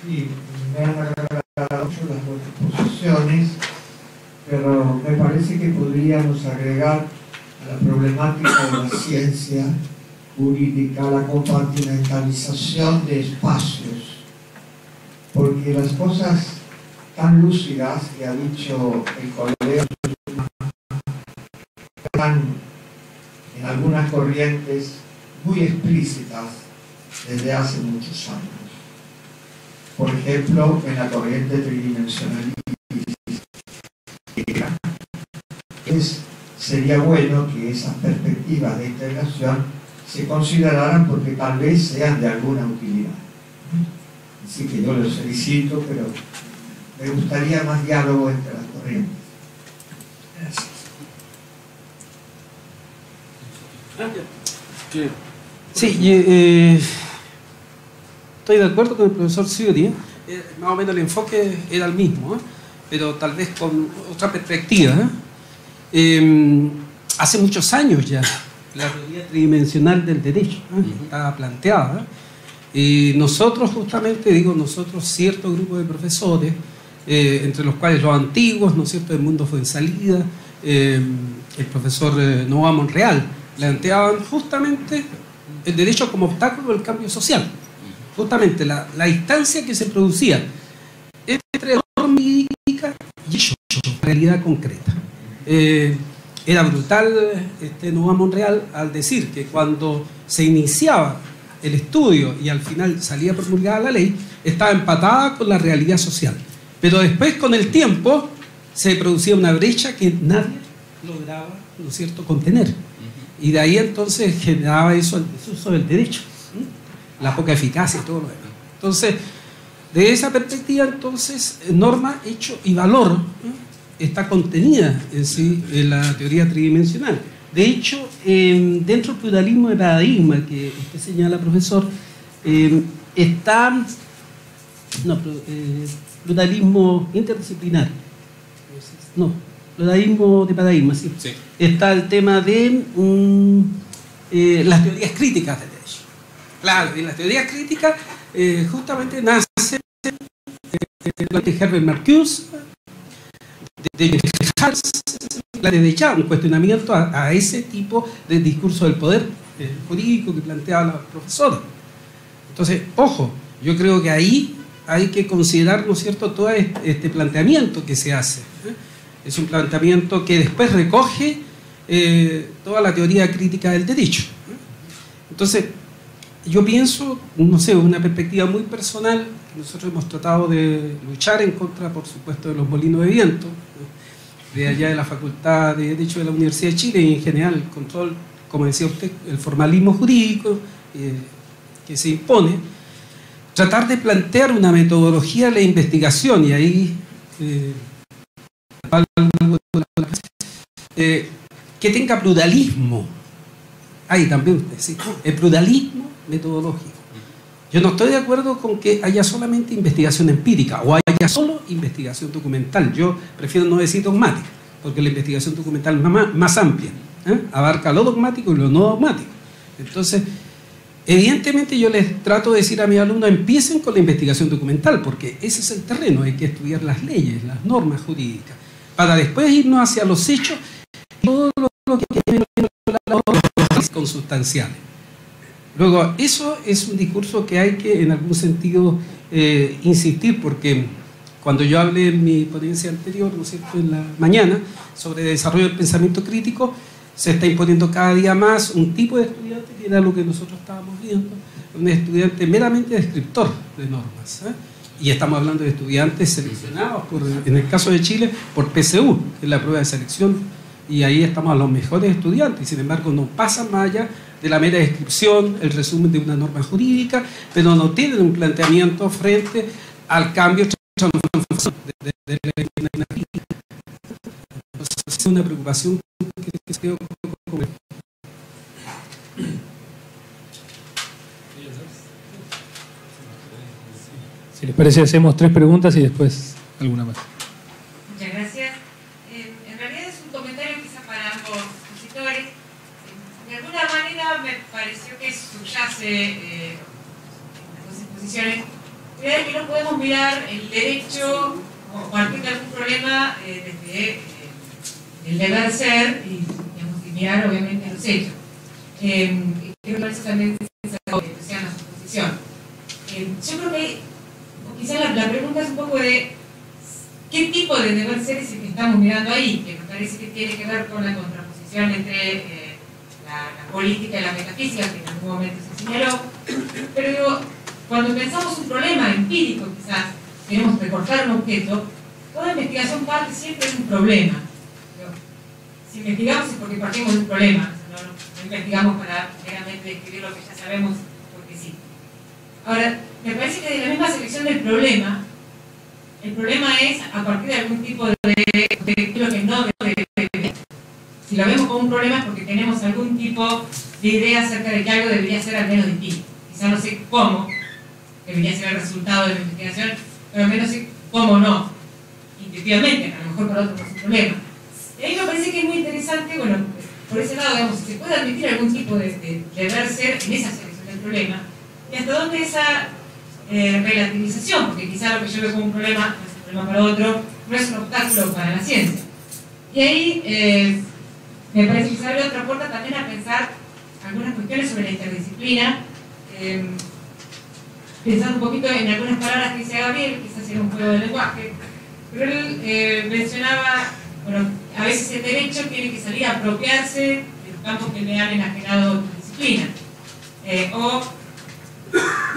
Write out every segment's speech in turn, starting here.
Sí, me han agradado mucho las dos exposiciones, pero me parece que podríamos agregar a la problemática de la ciencia jurídica la compartimentalización de espacios, porque las cosas tan lúcidas que ha dicho el colega están en algunas corrientes muy explícitas desde hace muchos años. Por ejemplo, en la corriente tridimensionalista, sería bueno que esas perspectivas de integración se consideraran porque tal vez sean de alguna utilidad. Así que yo los felicito, pero me gustaría más diálogo entre las corrientes. Gracias. Sí, estoy de acuerdo con el profesor Sciuri, más o menos el enfoque era el mismo, pero tal vez con otra perspectiva. Hace muchos años ya la teoría tridimensional del derecho estaba planteada, y nosotros justamente, digo nosotros, cierto grupo de profesores, entre los cuales los antiguos, ¿no es cierto?, del Mundo Fuensalida, el profesor Novoa Monreal, planteaban justamente el derecho como obstáculo del cambio social. Justamente la instancia que se producía entre la norma jurídica y la realidad concreta. Era brutal Novoa Monreal al decir que cuando se iniciaba el estudio y al final salía promulgada la ley, estaba empatada con la realidad social. Pero después, con el tiempo, se producía una brecha que nadie lograba, ¿no es cierto?, contener. Y de ahí entonces generaba eso el desuso del derecho, la poca eficacia y todo lo demás. Entonces, de esa perspectiva, entonces, norma, hecho y valor está contenida en sí en la teoría tridimensional. De hecho, dentro del pluralismo de paradigma que usted señala, profesor, está pluralismo interdisciplinar. No, pluralismo de paradigma, sí. Sí. Está el tema de las teorías críticas del derecho. Claro, y las teorías críticas justamente nacen de Herbert Marcuse, de Hals, de ya un cuestionamiento a ese tipo de discurso del poder jurídico que planteaba la profesora. Entonces, ojo, yo creo que ahí hay que considerar, ¿no es cierto?, todo este planteamiento que se hace. Es un planteamiento que después recoge toda la teoría crítica del derecho. Entonces, yo pienso, no sé, una perspectiva muy personal, nosotros hemos tratado de luchar en contra, por supuesto, de los molinos de viento, de allá de la Facultad de Derecho de la Universidad de Chile, y en general el control, como decía usted, el formalismo jurídico que se impone, tratar de plantear una metodología de la investigación, y ahí que tenga pluralismo. Ahí también usted, sí, el pluralismo metodológico. Yo no estoy de acuerdo con que haya solamente investigación empírica o haya solo investigación documental. Yo prefiero no decir dogmática, porque la investigación documental es más amplia, abarca lo dogmático y lo no dogmático. Entonces, evidentemente yo les trato de decir a mis alumnos, empiecen con la investigación documental, porque ese es el terreno, hay que estudiar las leyes, las normas jurídicas, para después irnos hacia los hechos y todo lo que tiene las consustanciales. Luego, eso es un discurso que hay que, en algún sentido, insistir, porque cuando yo hablé en mi ponencia anterior, ¿no es cierto?, en la mañana, sobre desarrollo del pensamiento crítico, se está imponiendo cada día más un tipo de estudiante que era lo que nosotros estábamos viendo, un estudiante meramente descriptor de normas, y estamos hablando de estudiantes seleccionados, en el caso de Chile, por PSU, que es la prueba de selección, y ahí estamos a los mejores estudiantes, y sin embargo no pasan más allá de la mera descripción, el resumen de una norma jurídica, pero no tienen un planteamiento frente al cambio de la vida. Es una preocupación que creo que... Si les parece, hacemos 3 preguntas y después alguna más. Muchas gracias. En realidad es un comentario quizá para ambos expositores. De alguna manera me pareció que subyace en las dos exposiciones idea es que no podemos mirar el derecho o partir de algún problema desde el deber ser y, digamos, y mirar obviamente los hechos. Creo que eso también sea la suposición. Yo creo que quizás la pregunta es un poco de qué tipo de deber ser es el que estamos mirando ahí, que me parece que tiene que ver con la contraposición entre la política y la metafísica, que en algún momento se señaló. Pero digo, cuando pensamos un problema empírico, quizás queremos recortar un objeto, toda investigación parte siempre de un problema. Si investigamos es porque partimos de un problema, no investigamos para meramente describir lo que ya sabemos porque sí. Ahora, me parece que de la misma selección del problema, el problema es a partir de algún tipo de lo que no debe. Si lo vemos como un problema es porque tenemos algún tipo de idea acerca de que algo debería ser al menos distinto. Quizá no sé cómo debería ser el resultado de la investigación, pero al menos sé cómo no. Intuitivamente, a lo mejor para otros no es un problema. Y ahí me parece que es muy interesante, bueno, por ese lado, digamos, si se puede admitir algún tipo de deber ser en esa selección del problema, y hasta dónde esa relativización, porque quizá lo que yo veo como un problema no es un problema para otro, no es un obstáculo para la ciencia. Y ahí me parece que se abre otra puerta también a pensar algunas cuestiones sobre la interdisciplina, pensando un poquito en algunas palabras que dice Gabriel, quizás era un juego de lenguaje, pero él mencionaba, bueno, a veces el derecho tiene que salir a apropiarse de los campos que le han enajenado disciplina, o,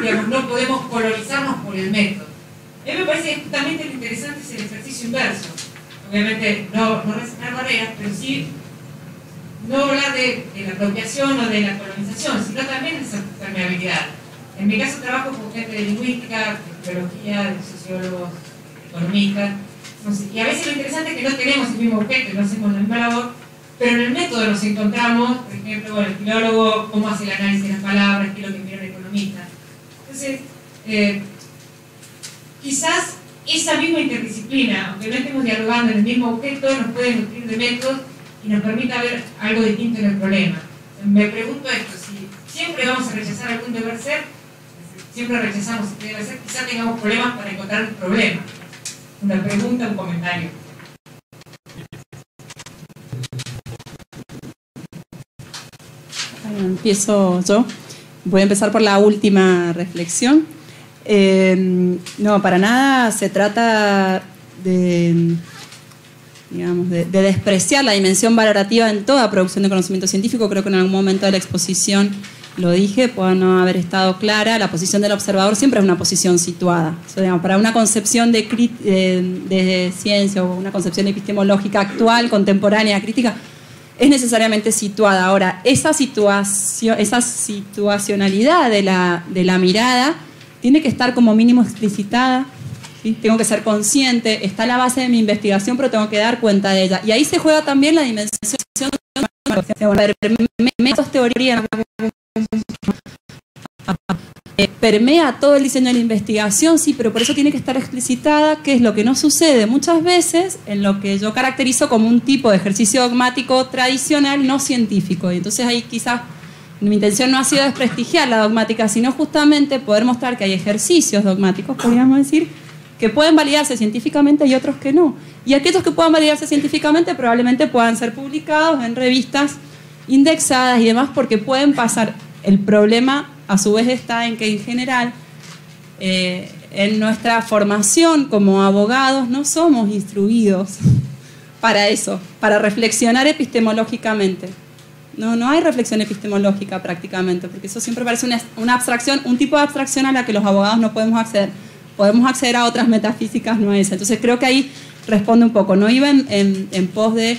digamos, no podemos colorizarnos por el método. A mí me parece que justamente lo interesante es el ejercicio inverso. Obviamente no resignar barreras, pero sí no hablar de la apropiación o de la colonización, sino también de esa permeabilidad. En mi caso trabajo con gente de lingüística, de biología, de sociólogos, de economistas, no sé, y a veces lo interesante es que no tenemos el mismo objeto, no hacemos la misma labor, pero en el método nos encontramos, por ejemplo, bueno, el filólogo, cómo hace el análisis de las palabras, qué es lo que mira el economista. Entonces, quizás esa misma interdisciplina, aunque no estemos dialogando en el mismo objeto, nos puede nutrir de métodos y nos permita ver algo distinto en el problema. Me pregunto esto, si siempre vamos a rechazar algún deber ser, siempre rechazamos este deber ser, quizás tengamos problemas para encontrar un problema. Una pregunta, un comentario. Bueno, empiezo yo. Voy a empezar por la última reflexión. No, para nada se trata de, digamos, de despreciar la dimensión valorativa en toda producción de conocimiento científico. Creo que en algún momento de la exposición lo dije, puedo no haber estado clara. La posición del observador siempre es una posición situada. O sea, digamos, para una concepción de ciencia o una concepción epistemológica actual, contemporánea, crítica, es necesariamente situada. Ahora, esa situacionalidad de la mirada tiene que estar como mínimo explicitada, ¿sí? Tengo que ser consciente, está la base de mi investigación, pero tengo que dar cuenta de ella. Y ahí se juega también la dimensión de teoría, permea todo el diseño de la investigación, sí, pero por eso tiene que estar explicitada, que es lo que no sucede muchas veces en lo que yo caracterizo como un tipo de ejercicio dogmático tradicional no científico. Y entonces ahí quizás mi intención no ha sido desprestigiar la dogmática, sino justamente poder mostrar que hay ejercicios dogmáticos, podríamos decir, que pueden validarse científicamente y otros que no. Y aquellos que puedan validarse científicamente probablemente puedan ser publicados en revistas indexadas y demás, porque pueden pasar. El problema a su vez está en que en general en nuestra formación como abogados no somos instruidos para eso, para reflexionar epistemológicamente. No hay reflexión epistemológica prácticamente, porque eso siempre parece una abstracción, un tipo de abstracción a la que los abogados no podemos acceder. Podemos acceder a otras metafísicas, no a esa. Entonces creo que ahí responde un poco. No iba en pos de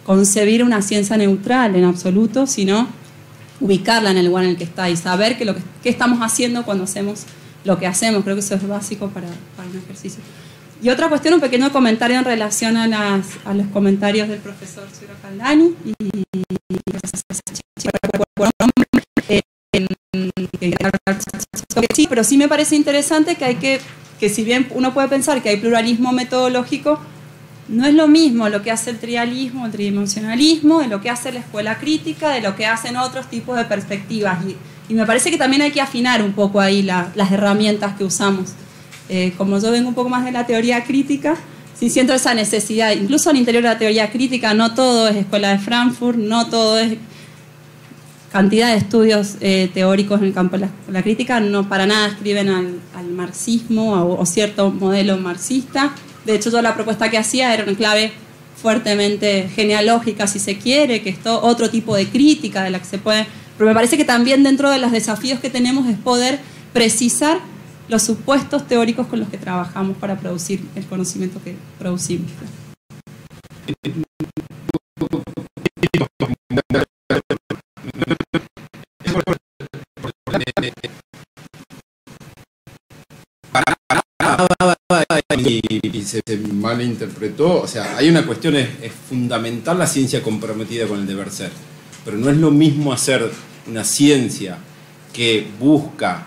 concebir una ciencia neutral en absoluto, sino ubicarla en el lugar en el que está y saber qué estamos haciendo cuando hacemos lo que hacemos. Creo que eso es básico para un ejercicio. Y otra cuestión, un pequeño comentario en relación a los comentarios del profesor Ciro Caldani sí, pero sí me parece interesante que si bien uno puede pensar que hay pluralismo metodológico, no es lo mismo lo que hace el tridimensionalismo, de lo que hace la escuela crítica, de lo que hacen otros tipos de perspectivas. Y me parece que también hay que afinar un poco ahí las herramientas que usamos. Como yo vengo un poco más de la teoría crítica, sí siento esa necesidad, incluso al interior de la teoría crítica, no todo es Escuela de Frankfurt, no todo es cantidad de estudios teóricos en el campo de la crítica, no para nada escriben al marxismo o cierto modelo marxista. De hecho, yo la propuesta que hacía era una clave fuertemente genealógica, si se quiere, que es otro tipo de crítica de la que se puede... Pero me parece que también dentro de los desafíos que tenemos es poder precisar los supuestos teóricos con los que trabajamos para producir el conocimiento que producimos. Y se malinterpretó, o sea, hay una cuestión, es fundamental la ciencia comprometida con el deber ser, pero no es lo mismo hacer una ciencia que busca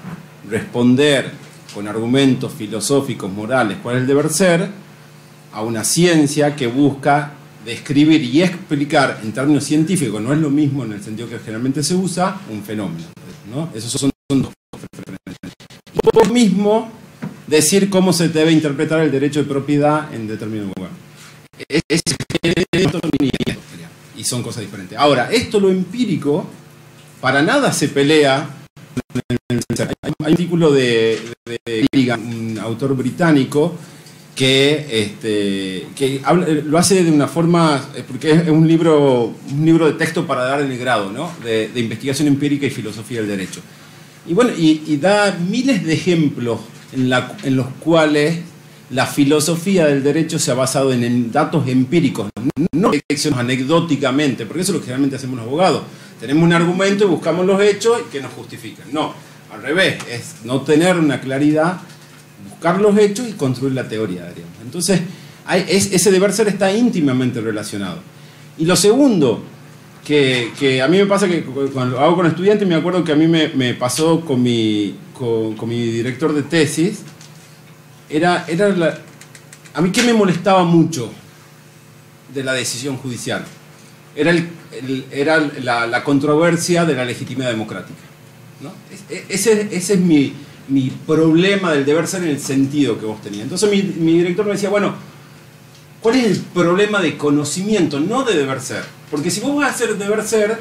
responder con argumentos filosóficos, morales, cuál es el deber ser, a una ciencia que busca describir y explicar en términos científicos, no es lo mismo en el sentido que generalmente se usa, un fenómeno, ¿no? Esos son dos referencias. Vos mismo decir cómo se debe interpretar el derecho de propiedad en determinado lugar. Y son cosas diferentes. Ahora, esto lo empírico para nada se pelea. Hay un artículo de un autor británico que lo hace de una forma, porque es un libro de texto para dar en el grado, ¿no? de investigación empírica y filosofía del derecho. Y bueno, y da miles de ejemplos en los cuales la filosofía del derecho se ha basado en datos empíricos, no elecciones anecdóticamente, porque eso es lo que generalmente hacemos los abogados. Tenemos un argumento y buscamos los hechos que nos justifican. No, al revés, es no tener una claridad, buscar los hechos y construir la teoría, diríamos. Entonces, ese deber ser está íntimamente relacionado. Y lo segundo, que a mí me pasa que cuando lo hago con estudiantes, me acuerdo que a mí me pasó con mi director de tesis, a mí que me molestaba mucho de la decisión judicial, era la controversia de la legitimidad democrática, ¿no? Ese es mi problema del deber ser en el sentido que vos tenías. Entonces mi director me decía, bueno, ¿cuál es el problema de conocimiento, no de deber ser? Porque si vos vas a hacer deber ser,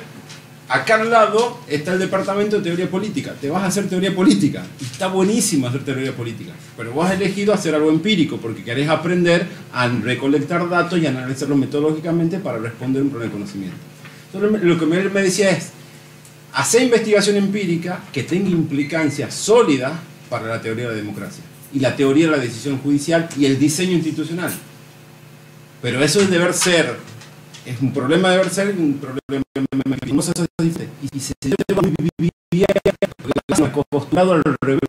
acá al lado está el departamento de teoría política. Te vas a hacer teoría política. Y está buenísimo hacer teoría política. Pero vos has elegido hacer algo empírico porque querés aprender a recolectar datos y analizarlos metodológicamente para responder un problema de conocimiento. Entonces lo que él me decía es, hacer investigación empírica que tenga implicancias sólidas para la teoría de la democracia y la teoría de la decisión judicial y el diseño institucional. Pero eso es deber ser. Es un problema de deber ser y un problema de cosas diferentes. Y se lleva acostumbrado al revés.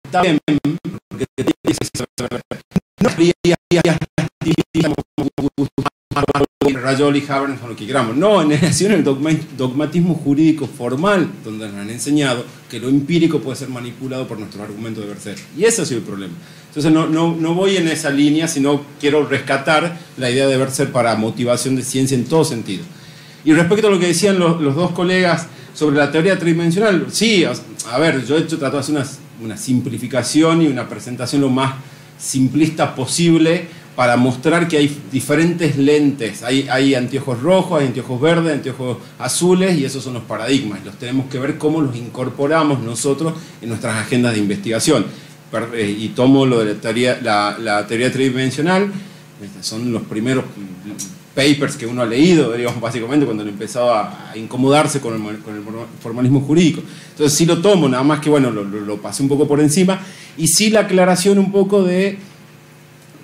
Está bien, porque tiene que saber. No Rayol y Habermas o lo que queramos. No, nació en el dogmatismo jurídico formal, donde nos han enseñado que lo empírico puede ser manipulado por nuestros argumentos de deber ser. Y ese ha sido el problema. Entonces no voy en esa línea, sino quiero rescatar la idea de deber ser para motivación de ciencia en todo sentido. Y respecto a lo que decían los dos colegas sobre la teoría tridimensional, sí, a ver, yo he tratado de hacer una simplificación y una presentación lo más simplista posible para mostrar que hay diferentes lentes. Hay anteojos rojos, hay anteojos verdes, anteojos azules, y esos son los paradigmas. Los tenemos que ver cómo los incorporamos nosotros en nuestras agendas de investigación. Y tomo lo de la teoría tridimensional, son los primeros papers que uno ha leído, digamos, básicamente cuando empezaba a incomodarse con el formalismo jurídico. Entonces sí lo tomo, nada más que bueno, lo pasé un poco por encima, y sí la aclaración un poco de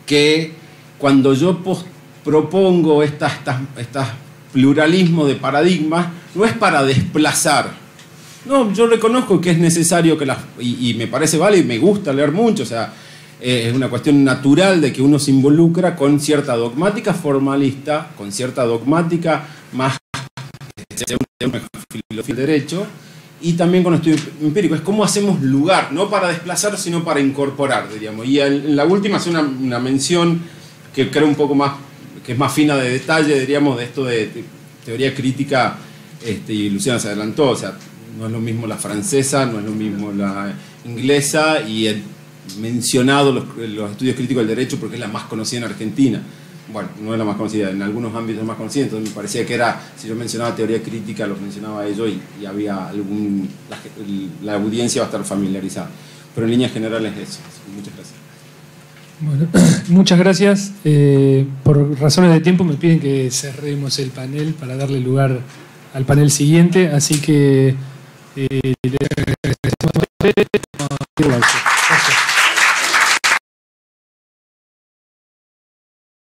que cuando yo propongo estas pluralismos de paradigmas, no es para desplazar. No, yo reconozco que es necesario que y me parece válido y me gusta leer mucho, o sea, es una cuestión natural de que uno se involucra con cierta dogmática formalista, con cierta dogmática más filosofía del derecho, y también con estudio empírico. Es cómo hacemos lugar, no para desplazar, sino para incorporar, diríamos. Y en la última hace una mención que creo un poco más, que es más fina de detalle, diríamos, de esto de teoría crítica y Luciana se adelantó, o sea, no es lo mismo la francesa, no es lo mismo la inglesa, y he mencionado los estudios críticos del derecho porque es la más conocida en Argentina. Bueno, no es la más conocida, en algunos ámbitos es más conocida, entonces me parecía que era, si yo mencionaba teoría crítica, los mencionaba ellos y había la audiencia va a estar familiarizada. Pero en líneas generales eso. Muchas gracias. Bueno, muchas gracias. Por razones de tiempo me piden que cerremos el panel para darle lugar al panel siguiente, así que le agradecemos a ustedes.